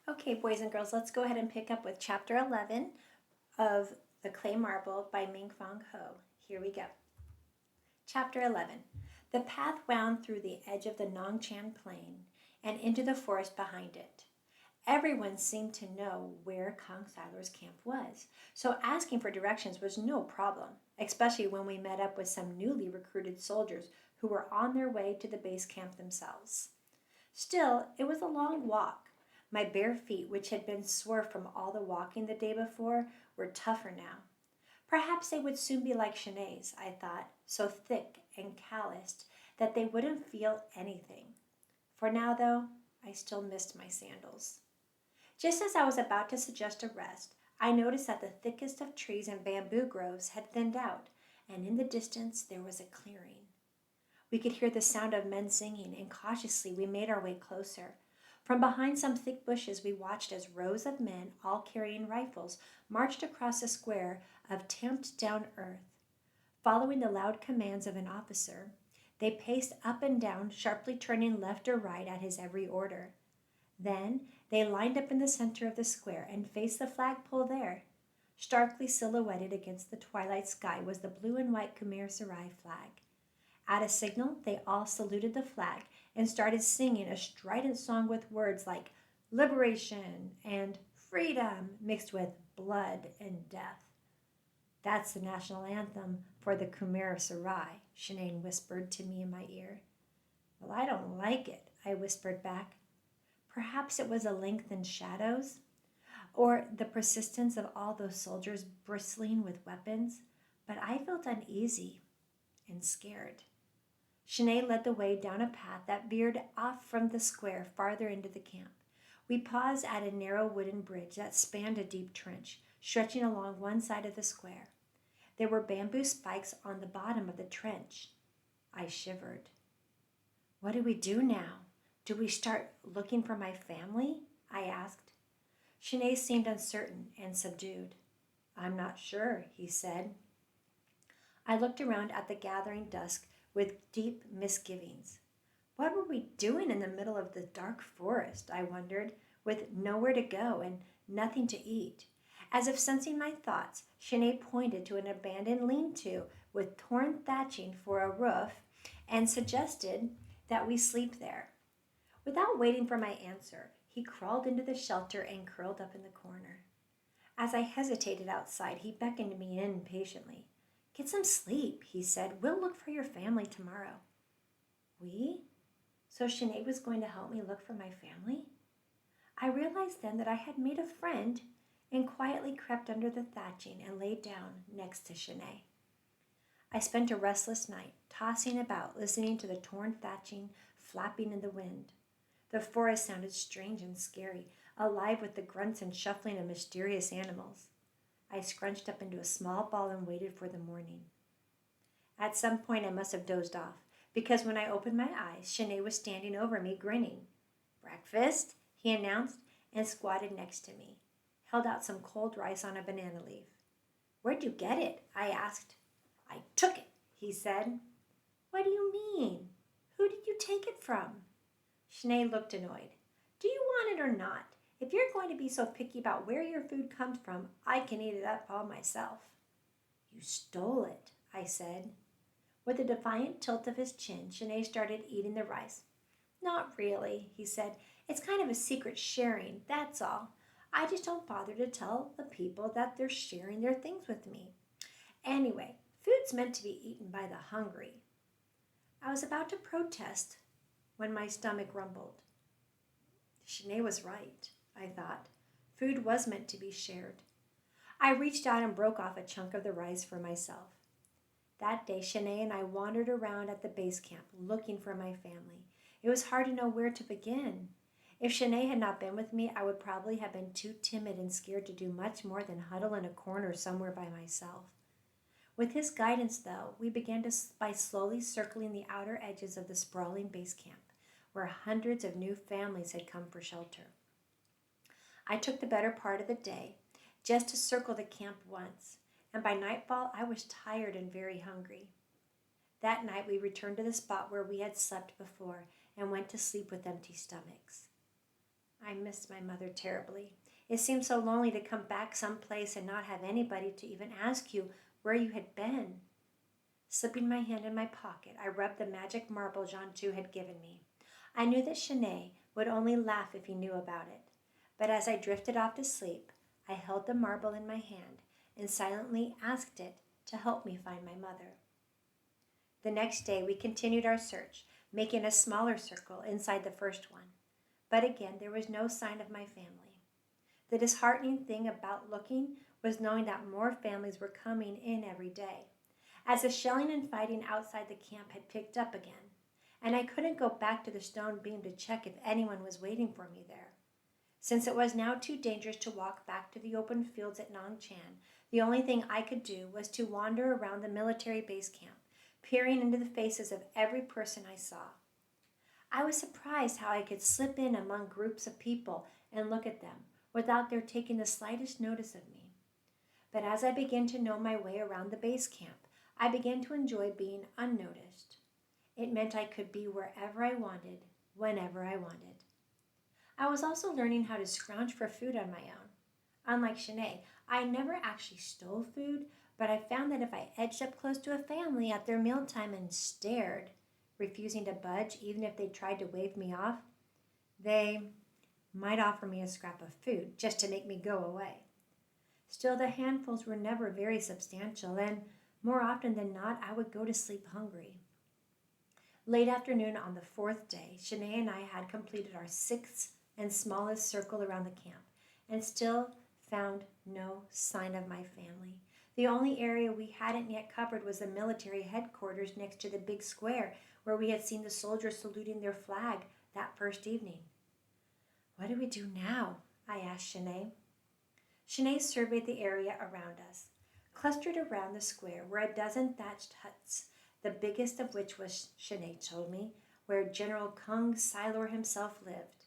Okay, boys and girls, let's go ahead and pick up with chapter 11 of The Clay Marble by Mingfong Ho. Here we go. Chapter 11. The path wound through the edge of the Nongchan Plain and into the forest behind it. Everyone seemed to know where Kong Siler's camp was, so asking for directions was no problem, especially when we met up with some newly recruited soldiers who were on their way to the base camp themselves. Still, it was a long walk. My bare feet, which had been sore from all the walking the day before, were tougher now. Perhaps they would soon be like Shanae's, I thought, so thick and calloused that they wouldn't feel anything. For now, though, I still missed my sandals. Just as I was about to suggest a rest, I noticed that the thickest of trees and bamboo groves had thinned out, and in the distance there was a clearing. We could hear the sound of men singing, and cautiously we made our way closer. From behind some thick bushes, we watched as rows of men, all carrying rifles, marched across a square of tamped down earth. Following the loud commands of an officer, they paced up and down, sharply turning left or right at his every order. Then they lined up in the center of the square and faced the flagpole there. Starkly silhouetted against the twilight sky was the blue and white Khmer Sarai flag. At a signal, they all saluted the flag and started singing a strident song with words like liberation and freedom mixed with blood and death. That's the national anthem for the Khmer Sarai, Shanae whispered to me in my ear. Well, I don't like it, I whispered back. Perhaps it was the lengthened shadows, or the persistence of all those soldiers bristling with weapons, but I felt uneasy and scared. Shanae led the way down a path that veered off from the square farther into the camp. We paused at a narrow wooden bridge that spanned a deep trench, stretching along one side of the square. There were bamboo spikes on the bottom of the trench. I shivered. What do we do now? Do we start looking for my family? I asked. Shanae seemed uncertain and subdued. I'm not sure, he said. I looked around at the gathering dusk with deep misgivings. What were we doing in the middle of the dark forest, I wondered, with nowhere to go and nothing to eat? As if sensing my thoughts, Shanae pointed to an abandoned lean-to with torn thatching for a roof and suggested that we sleep there. Without waiting for my answer, he crawled into the shelter and curled up in the corner. As I hesitated outside, he beckoned me in impatiently. Get some sleep, he said. We'll look for your family tomorrow. We? So Shanae was going to help me look for my family? I realized then that I had made a friend and quietly crept under the thatching and laid down next to Shanae. I spent a restless night, tossing about, listening to the torn thatching flapping in the wind. The forest sounded strange and scary, alive with the grunts and shuffling of mysterious animals. I scrunched up into a small ball and waited for the morning. At some point I must have dozed off, because when I opened my eyes, Shanae was standing over me, grinning. Breakfast, he announced, and squatted next to me, held out some cold rice on a banana leaf. Where'd you get it? I asked. I took it, he said. What do you mean? Who did you take it from? Shanae looked annoyed. Do you want it or not? If you're going to be so picky about where your food comes from, I can eat it up all myself. You stole it, I said. With a defiant tilt of his chin, Shanae started eating the rice. Not really, he said. It's kind of a secret sharing, that's all. I just don't bother to tell the people that they're sharing their things with me. Anyway, food's meant to be eaten by the hungry. I was about to protest when my stomach rumbled. Shanae was right, I thought. Food was meant to be shared. I reached out and broke off a chunk of the rice for myself. That day, Shanae and I wandered around at the base camp looking for my family. It was hard to know where to begin. If Shanae had not been with me, I would probably have been too timid and scared to do much more than huddle in a corner somewhere by myself. With his guidance, though, we began by slowly circling the outer edges of the sprawling base camp, where hundreds of new families had come for shelter. I took the better part of the day just to circle the camp once, and by nightfall I was tired and very hungry. That night we returned to the spot where we had slept before and went to sleep with empty stomachs. I missed my mother terribly. It seemed so lonely to come back someplace and not have anybody to even ask you where you had been. Slipping my hand in my pocket, I rubbed the magic marble Jean-Tu had given me. I knew that Chenet would only laugh if he knew about it. But as I drifted off to sleep, I held the marble in my hand and silently asked it to help me find my mother. The next day, we continued our search, making a smaller circle inside the first one. But again, there was no sign of my family. The disheartening thing about looking was knowing that more families were coming in every day, as the shelling and fighting outside the camp had picked up again, and I couldn't go back to the stone beam to check if anyone was waiting for me there. Since it was now too dangerous to walk back to the open fields at Nong Chan, the only thing I could do was to wander around the military base camp, peering into the faces of every person I saw. I was surprised how I could slip in among groups of people and look at them without their taking the slightest notice of me. But as I began to know my way around the base camp, I began to enjoy being unnoticed. It meant I could be wherever I wanted, whenever I wanted. I was also learning how to scrounge for food on my own. Unlike Chenet, I never actually stole food, but I found that if I edged up close to a family at their mealtime and stared, refusing to budge even if they tried to wave me off, they might offer me a scrap of food just to make me go away. Still, the handfuls were never very substantial, and more often than not, I would go to sleep hungry. Late afternoon on the fourth day, Chenet and I had completed our sixth and smallest circle around the camp, and still found no sign of my family. The only area we hadn't yet covered was the military headquarters next to the big square where we had seen the soldiers saluting their flag that first evening. "What do we do now?" I asked Chenet. Chenet surveyed the area around us. Clustered around the square were a dozen thatched huts, the biggest of which was, Chenet told me, where General Kung Sailor himself lived.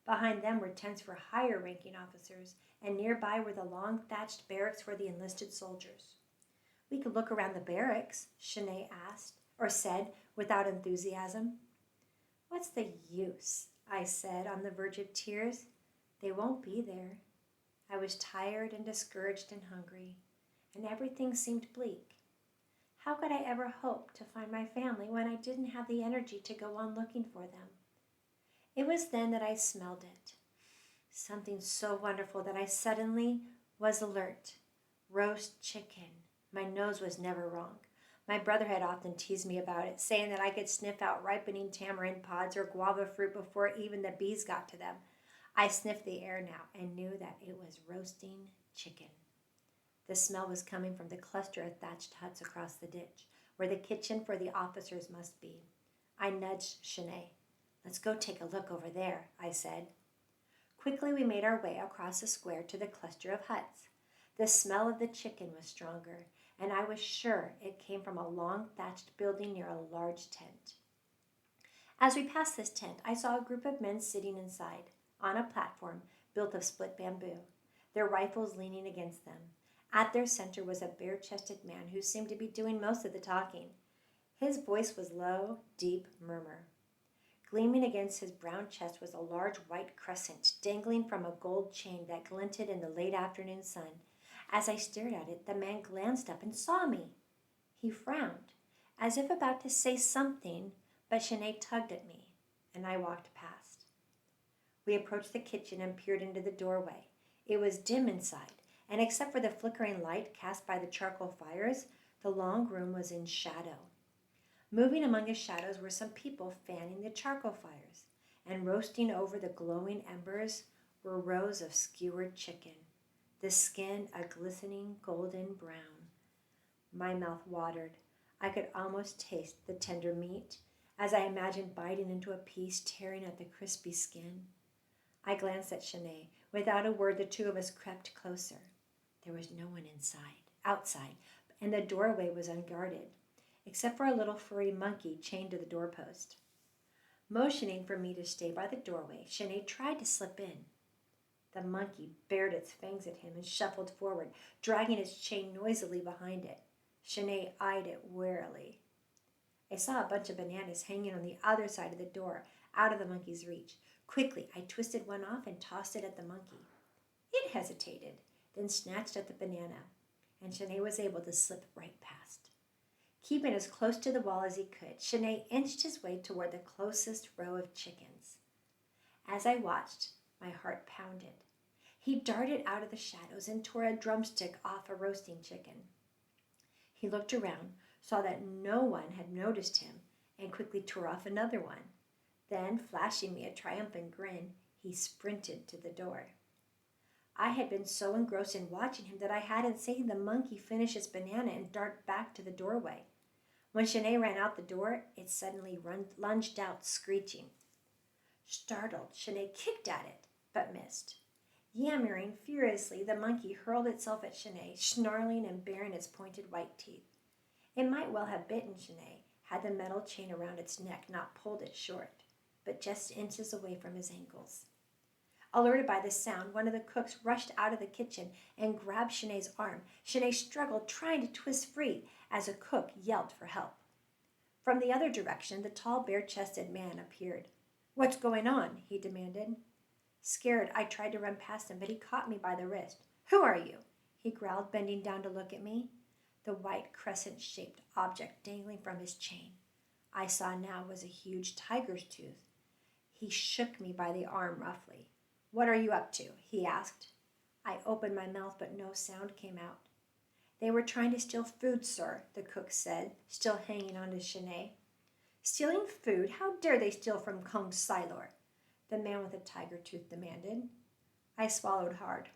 Behind them were tents for higher-ranking officers, and nearby were the long thatched barracks for the enlisted soldiers. "We could look around the barracks," Chenet said without enthusiasm. "What's the use?" I said, on the verge of tears. "They won't be there." I was tired and discouraged and hungry, and everything seemed bleak. How could I ever hope to find my family when I didn't have the energy to go on looking for them? It was then that I smelled it. Something so wonderful that I suddenly was alert. Roast chicken. My nose was never wrong. My brother had often teased me about it, saying that I could sniff out ripening tamarind pods or guava fruit before even the bees got to them. I sniffed the air now and knew that it was roasting chicken. The smell was coming from the cluster of thatched huts across the ditch, where the kitchen for the officers must be. I nudged Chenet. "Let's go take a look over there," I said. Quickly we made our way across the square to the cluster of huts. The smell of the chicken was stronger, and I was sure it came from a long thatched building near a large tent. As we passed this tent, I saw a group of men sitting inside, on a platform built of split bamboo, their rifles leaning against them. At their center was a bare-chested man who seemed to be doing most of the talking. His voice was low, deep murmur. Gleaming against his brown chest was a large white crescent dangling from a gold chain that glinted in the late afternoon sun. As I stared at it, the man glanced up and saw me. He frowned, as if about to say something, but Chenet tugged at me, and I walked past. We approached the kitchen and peered into the doorway. It was dim inside, and except for the flickering light cast by the charcoal fires, the long room was in shadow. Moving among the shadows were some people fanning the charcoal fires, and roasting over the glowing embers were rows of skewered chicken, the skin a glistening golden brown. My mouth watered. I could almost taste the tender meat as I imagined biting into a piece, tearing at the crispy skin. I glanced at Chenet. Without a word, the two of us crept closer. There was no one outside, and the doorway was unguarded, except for a little furry monkey chained to the doorpost. Motioning for me to stay by the doorway, Chenet tried to slip in. The monkey bared its fangs at him and shuffled forward, dragging its chain noisily behind it. Chenet eyed it warily. I saw a bunch of bananas hanging on the other side of the door, out of the monkey's reach. Quickly, I twisted one off and tossed it at the monkey. It hesitated, then snatched at the banana, and Shanae was able to slip right past. Keeping as close to the wall as he could, Shanae inched his way toward the closest row of chickens. As I watched, my heart pounded. He darted out of the shadows and tore a drumstick off a roasting chicken. He looked around, saw that no one had noticed him, and quickly tore off another one. Then, flashing me a triumphant grin, he sprinted to the door. I had been so engrossed in watching him that I hadn't seen the monkey finish its banana and dart back to the doorway. When Shanae ran out the door, it suddenly lunged out, screeching. Startled, Shanae kicked at it, but missed. Yammering furiously, the monkey hurled itself at Shanae, snarling and baring its pointed white teeth. It might well have bitten Shanae had the metal chain around its neck not pulled it short, but just inches away from his ankles. Alerted by the sound, one of the cooks rushed out of the kitchen and grabbed Shanae's arm. Shanae struggled, trying to twist free, as a cook yelled for help. From the other direction, the tall, bare-chested man appeared. "What's going on?" he demanded. Scared, I tried to run past him, but he caught me by the wrist. "Who are you?" he growled, bending down to look at me. The white crescent-shaped object dangling from his chain I saw now was a huge tiger's tooth. He shook me by the arm roughly. "What are you up to?" he asked. I opened my mouth, but no sound came out. "They were trying to steal food, sir," the cook said, still hanging on to Shanae. "Stealing food? How dare they steal from Kung Silor?" the man with the tiger tooth demanded. I swallowed hard.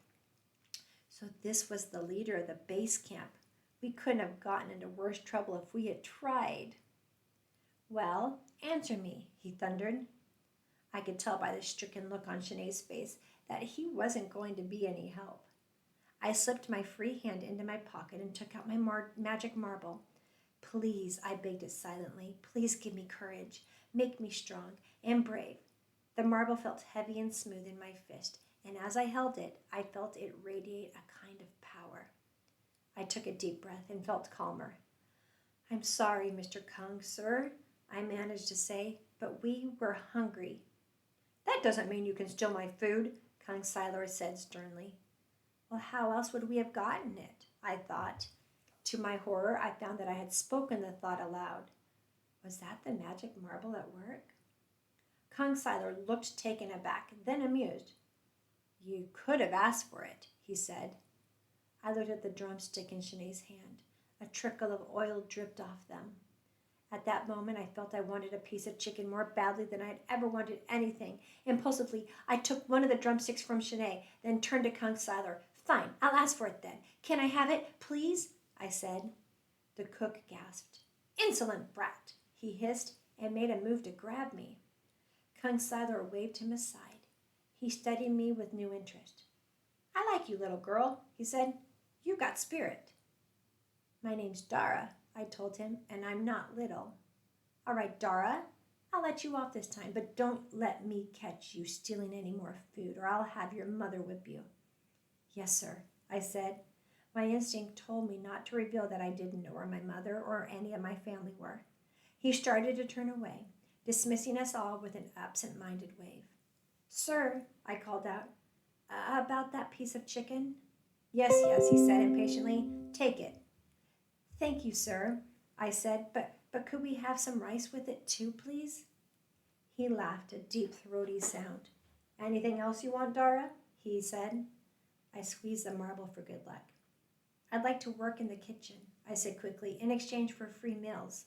So this was the leader of the base camp. We couldn't have gotten into worse trouble if we had tried. "Well, answer me," he thundered. I could tell by the stricken look on Shanae's face that he wasn't going to be any help. I slipped my free hand into my pocket and took out my magic marble. "Please," I begged it silently, "please give me courage. Make me strong and brave." The marble felt heavy and smooth in my fist, and as I held it, I felt it radiate a kind of power. I took a deep breath and felt calmer. "I'm sorry, Mr. Kung, sir," I managed to say, "but we were hungry." "That doesn't mean you can steal my food," Kung Silor said sternly. Well, how else would we have gotten it? I thought. To my horror, I found that I had spoken the thought aloud. Was that the magic marble at work? Kung Silor looked taken aback, then amused. "You could have asked for it," he said. I looked at the drumstick in Shanae's hand. A trickle of oil dripped off them. At that moment, I felt I wanted a piece of chicken more badly than I had ever wanted anything. Impulsively, I took one of the drumsticks from Shanae, then turned to Kung Silor. "Fine, I'll ask for it then. Can I have it, please?" I said. The cook gasped. "Insolent brat!" he hissed, and made a move to grab me. Kung Silor waved him aside. He studied me with new interest. "I like you, little girl," he said. "You've got spirit." "My name's Dara," I told him, "and I'm not little." "All right, Dara, I'll let you off this time, but don't let me catch you stealing any more food, or I'll have your mother whip you." "Yes, sir," I said. My instinct told me not to reveal that I didn't know where my mother or any of my family were. He started to turn away, dismissing us all with an absent-minded wave. "Sir," I called out, "about that piece of chicken?" Yes, he said impatiently. "Take it." "Thank you, sir," I said, but could we have some rice with it too, please?" He laughed, a deep, throaty sound. "Anything else you want, Dara?" he said. I squeezed the marble for good luck. "I'd like to work in the kitchen," I said quickly, "in exchange for free meals."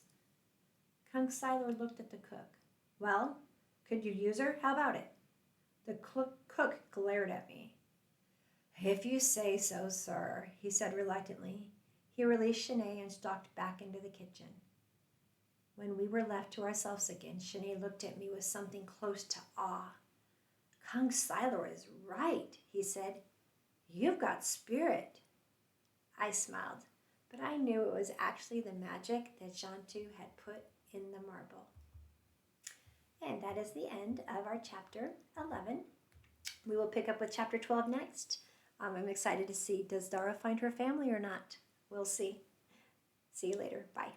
Kung Silor looked at the cook. "Well, could you use her? How about it?" The cook glared at me. "If you say so, sir," he said reluctantly. He released Shanae and stalked back into the kitchen. When we were left to ourselves again, Shanae looked at me with something close to awe. "Kung Silor is right," he said. "You've got spirit." I smiled, but I knew it was actually the magic that Shantu had put in the marble. And that is the end of our chapter 11. We will pick up with chapter 12 next. I'm excited to see, does Dara find her family or not? We'll see. See you later. Bye.